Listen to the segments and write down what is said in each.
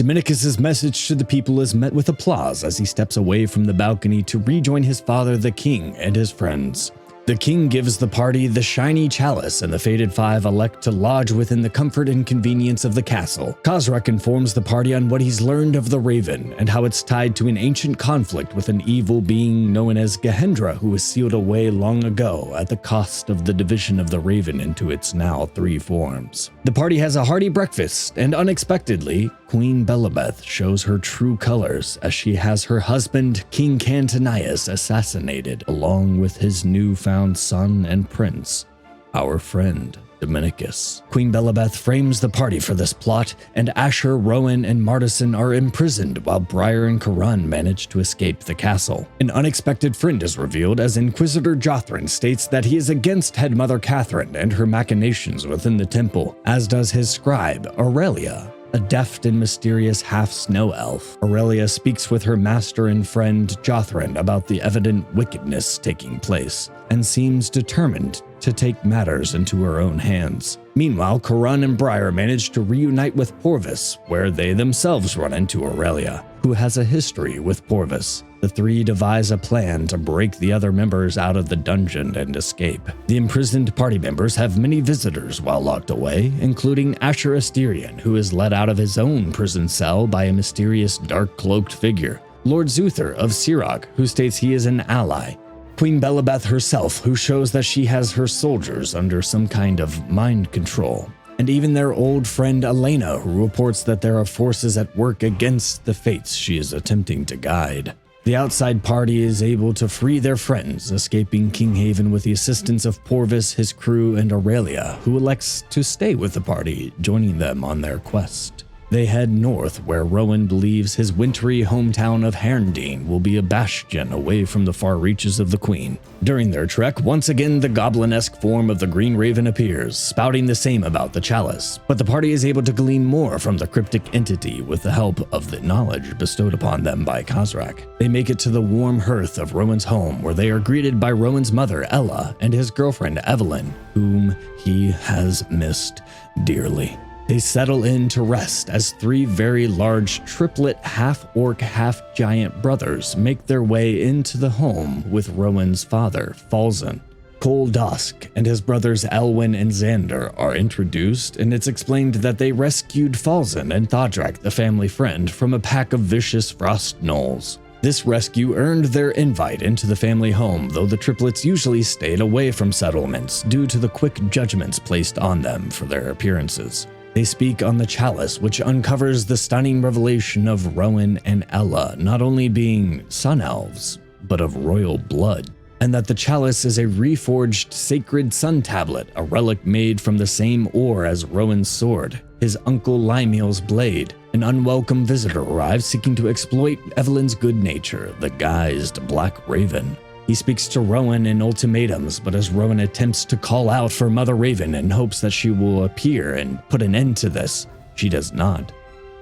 Dominicus's message to the people is met with applause as he steps away from the balcony to rejoin his father, the king, and his friends. The king gives the party the shiny chalice, and the fated five elect to lodge within the comfort and convenience of the castle. Khazrak informs the party on what he's learned of the Raven and how it's tied to an ancient conflict with an evil being known as Gehendra, who was sealed away long ago at the cost of the division of the Raven into its now 3 forms. The party has a hearty breakfast, and unexpectedly, Queen Belabeth shows her true colors as she has her husband, King Cantonius, assassinated along with his newfound son and prince, our friend Dominicus. Queen Belabeth frames the party for this plot, and Asher, Rowan, and Martison are imprisoned while Briar and Karan manage to escape the castle. An unexpected friend is revealed as Inquisitor Jothrin states that he is against Headmother Catherine and her machinations within the temple, as does his scribe, Aurelia, a deft and mysterious half-snow elf. Aurelia speaks with her master and friend Jothrin about the evident wickedness taking place, and seems determined to take matters into her own hands. Meanwhile, Karan and Briar manage to reunite with Porvis, where they themselves run into Aurelia, who has a history with Porvis. The three devise a plan to break the other members out of the dungeon and escape. The imprisoned party members have many visitors while locked away, including Asher Asterion, who is let out of his own prison cell by a mysterious dark-cloaked figure, Lord Zuther of Sirach, who states he is an ally, Queen Belabeth herself, who shows that she has her soldiers under some kind of mind control, and even their old friend Elena, who reports that there are forces at work against the fates she is attempting to guide. The outside party is able to free their friends, escaping Kinghaven with the assistance of Porvis, his crew, and Aurelia, who elects to stay with the party, joining them on their quest. They head north, where Rowan believes his wintry hometown of Herndine will be a bastion away from the far reaches of the Queen. During their trek, once again the goblin-esque form of the Green Raven appears, spouting the same about the chalice, but the party is able to glean more from the cryptic entity with the help of the knowledge bestowed upon them by Khazrak. They make it to the warm hearth of Rowan's home, where they are greeted by Rowan's mother, Ella, and his girlfriend, Evelyn, whom he has missed dearly. They settle in to rest as 3 very large triplet half-orc, half-giant brothers make their way into the home with Rowan's father, Falzan. Cole Dusk and his brothers Elwyn and Xander are introduced, and it's explained that they rescued Falzan and Thodrak, the family friend, from a pack of vicious frost gnolls. This rescue earned their invite into the family home, though the triplets usually stayed away from settlements due to the quick judgments placed on them for their appearances. They speak on the chalice, which uncovers the stunning revelation of Rowan and Ella not only being sun elves, but of royal blood, and that the chalice is a reforged sacred sun tablet, a relic made from the same ore as Rowan's sword, his uncle Lymeal's blade. An unwelcome visitor arrives seeking to exploit Evelyn's good nature, the guised Black Raven. He speaks to Rowan in ultimatums, but as Rowan attempts to call out for Mother Raven in hopes that she will appear and put an end to this, she does not.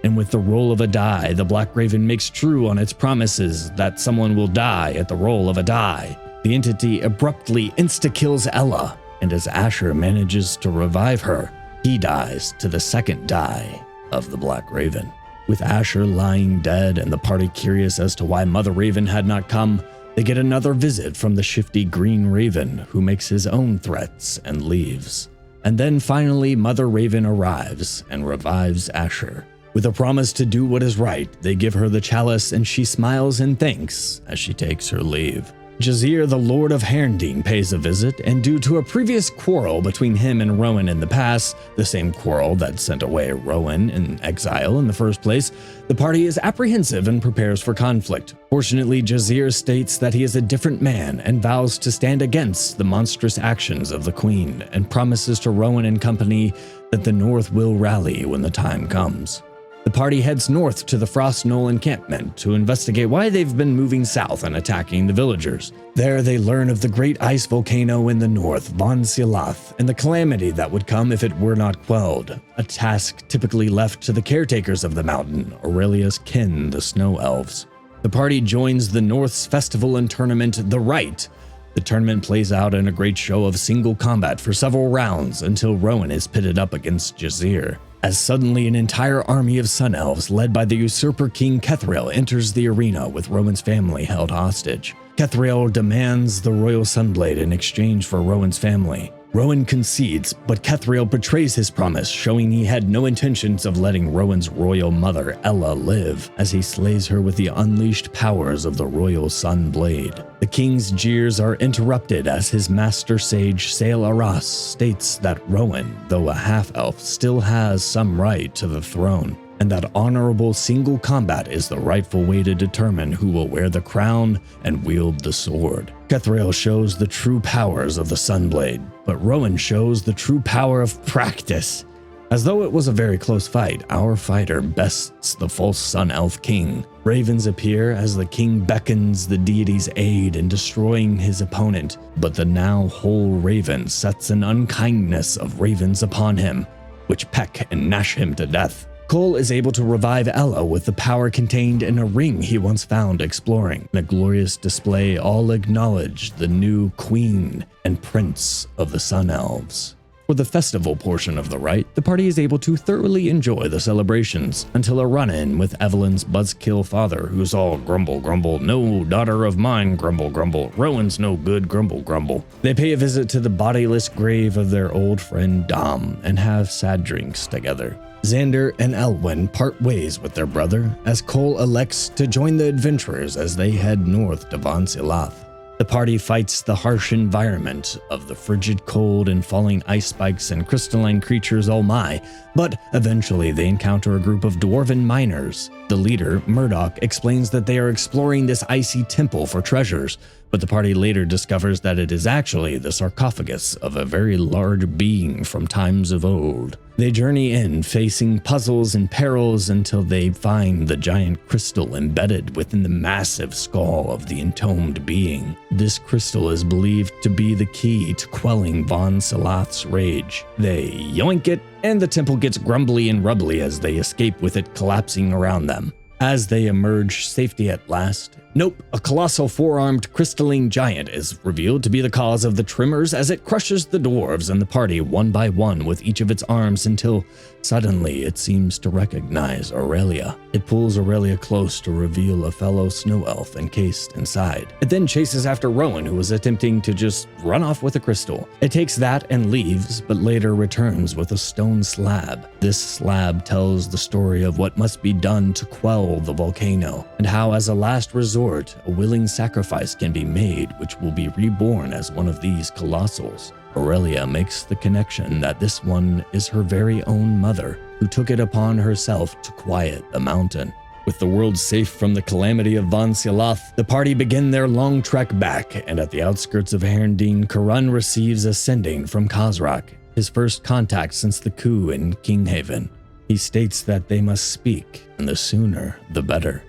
And with the roll of a die, the Black Raven makes true on its promises that someone will die at the roll of a die. The entity abruptly insta-kills Ella, and as Asher manages to revive her, he dies to the second die of the Black Raven. With Asher lying dead and the party curious as to why Mother Raven had not come, they get another visit from the shifty Green Raven, who makes his own threats and leaves. And then finally, Mother Raven arrives and revives Asher. With a promise to do what is right, they give her the chalice and she smiles in thanks as she takes her leave. Jazir, the Lord of Herndine, pays a visit, and due to a previous quarrel between him and Rowan in the past, the same quarrel that sent away Rowan in exile in the first place, the party is apprehensive and prepares for conflict. Fortunately, Jazir states that he is a different man and vows to stand against the monstrous actions of the Queen, and promises to Rowan and company that the North will rally when the time comes. The party heads north to the Frost Knoll encampment to investigate why they've been moving south and attacking the villagers. There they learn of the great ice volcano in the north, Von Silath, and the calamity that would come if it were not quelled, a task typically left to the caretakers of the mountain, Aurelia's kin, the Snow Elves. The party joins the North's festival and tournament, The Rite. The tournament plays out in a great show of single combat for several rounds until Rowan is pitted up against Jazir. as suddenly an entire army of Sun Elves led by the usurper King Kethrael enters the arena with Rowan's family held hostage. Kethrael demands the royal Sunblade in exchange for Rowan's family. Rowan concedes, but Kethrael betrays his promise, showing he had no intentions of letting Rowan's royal mother, Ella, live, as he slays her with the unleashed powers of the royal Sunblade. The king's jeers are interrupted as his master sage, Sail Aras, states that Rowan, though a half-elf, still has some right to the throne, and that honorable single combat is the rightful way to determine who will wear the crown and wield the sword. Kethrael shows the true powers of the Sunblade, but Rowan shows the true power of practice. As though it was a very close fight, our fighter bests the false Sun Elf King. Ravens appear as the king beckons the deity's aid in destroying his opponent, but the now whole raven sets an unkindness of ravens upon him, which peck and gnash him to death. Cole is able to revive Ella with the power contained in a ring he once found exploring. In a glorious display, all acknowledge the new queen and prince of the Sun Elves. For the festival portion of the rite, the party is able to thoroughly enjoy the celebrations until a run-in with Evelyn's buzzkill father, who's all grumble grumble, no daughter of mine, grumble grumble, Rowan's no good, grumble grumble. They pay a visit to the bodiless grave of their old friend Dom and have sad drinks together. Xander and Elwyn part ways with their brother as Cole elects to join the adventurers as they head north to Von Silath. The party fights the harsh environment of the frigid cold and falling ice spikes and crystalline creatures oh my, but eventually they encounter a group of dwarven miners. The leader, Murdoch, explains that they are exploring this icy temple for treasures, but the party later discovers that it is actually the sarcophagus of a very large being from times of old. They journey in, facing puzzles and perils until they find the giant crystal embedded within the massive skull of the entombed being. This crystal is believed to be the key to quelling Von Silath's rage. They yoink it, and the temple gets grumbly and rubbly as they escape with it collapsing around them. As they emerge safety at last, nope, a colossal four-armed crystalline giant is revealed to be the cause of the tremors as it crushes the dwarves and the party one by one with each of its arms until suddenly it seems to recognize Aurelia. It pulls Aurelia close to reveal a fellow snow elf encased inside. It then chases after Rowan, who was attempting to just run off with a crystal. It takes that and leaves, but later returns with a stone slab. This slab tells the story of what must be done to quell the volcano, and how as a last resort, a willing sacrifice can be made which will be reborn as one of these colossals. Aurelia makes the connection that this one is her very own mother, who took it upon herself to quiet the mountain. With the world safe from the calamity of Von Silath, the party begin their long trek back, and at the outskirts of Herndine, Karun receives a sending from Khazrak, his first contact since the coup in Kinghaven. He states that they must speak, and the sooner the better.